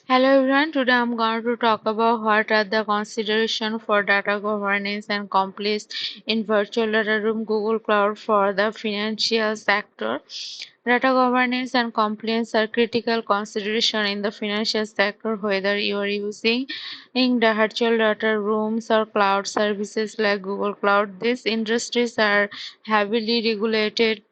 Hello everyone, today I'm going to talk about what are the considerations for data governance and compliance in virtual data room Google Cloud for the financial sector. Data governance and compliance are critical consideration in the financial sector, whether you are using in the virtual data rooms or cloud services like Google Cloud. These industries are heavily regulated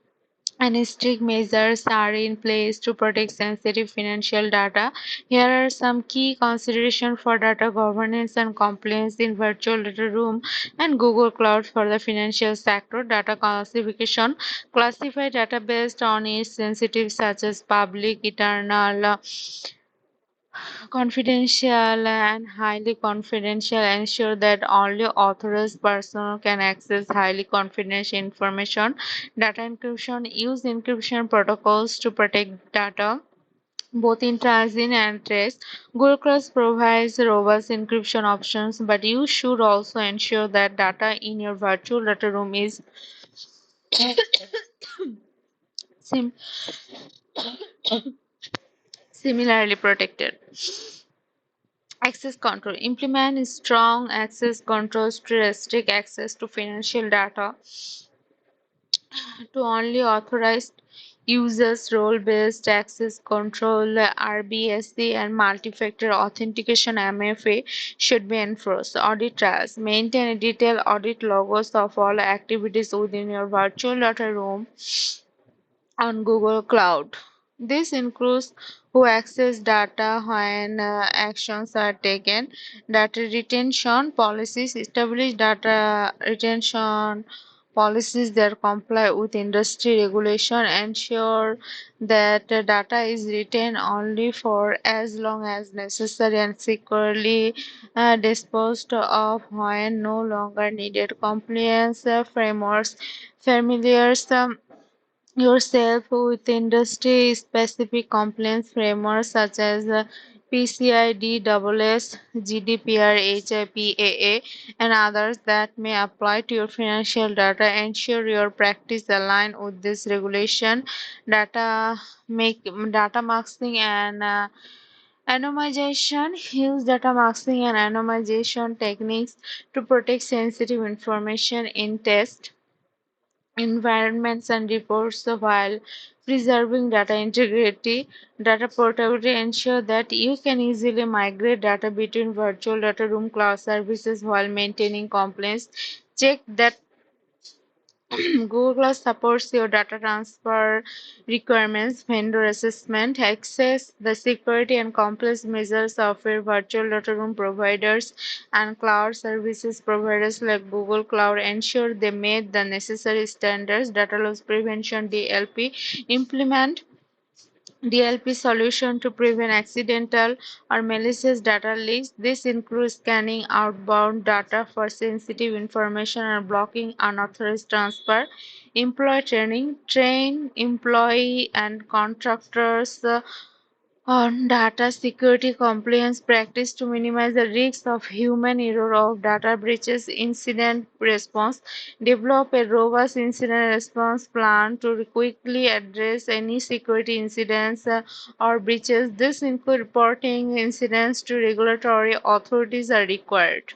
and strict measures are in place to protect sensitive financial data. Here are some key considerations for data governance and compliance in virtual data room and Google Cloud for the financial sector. Data classification: classify data based on its sensitive such as public, eternal, confidential and highly confidential. Ensure that only authorized personnel can access highly confidential information. Data encryption: use encryption protocols to protect data both in transit and trace. Google Cloud provides robust encryption options, but you should also ensure that data in your virtual data room is sim- similarly protected. Access control: implement strong access controls to restrict access to financial data to only authorized users. Role-based access control (RBAC) and multi-factor authentication (MFA) should be enforced. Audit trails: maintain a detailed audit logs of all activities within your virtual data room on Google Cloud. This includes who access data, when actions are taken. Data retention policies: establish data retention policies that comply with industry regulation. Ensure that data is retained only for as long as necessary and securely disposed of when no longer needed. Compliance frameworks: familiar yourself with industry specific compliance frameworks such as PCI DSS, GDPR, HIPAA, and others that may apply to your financial data. Ensure your practice align with this regulation. Data make data masking and anonymization: use data masking and anonymization techniques to protect sensitive information in test environments and reports while preserving data integrity. Data portability: ensure that you can easily migrate data between virtual data room cloud services while maintaining compliance. Check that Google Cloud supports your data transfer requirements. Vendor assessment: access the security and compliance measures of your virtual data room providers and cloud services providers like Google Cloud. Ensure they meet the necessary standards. Data loss prevention (DLP): implement DLP solution to prevent accidental or malicious data leaks. This includes scanning outbound data for sensitive information and blocking unauthorized transfer. Employee training: train employee and contractors on data security compliance practice to minimize the risks of human error of data breaches. Incident response: develop a robust incident response plan to quickly address any security incidents or breaches. This includes reporting incidents to regulatory authorities are required.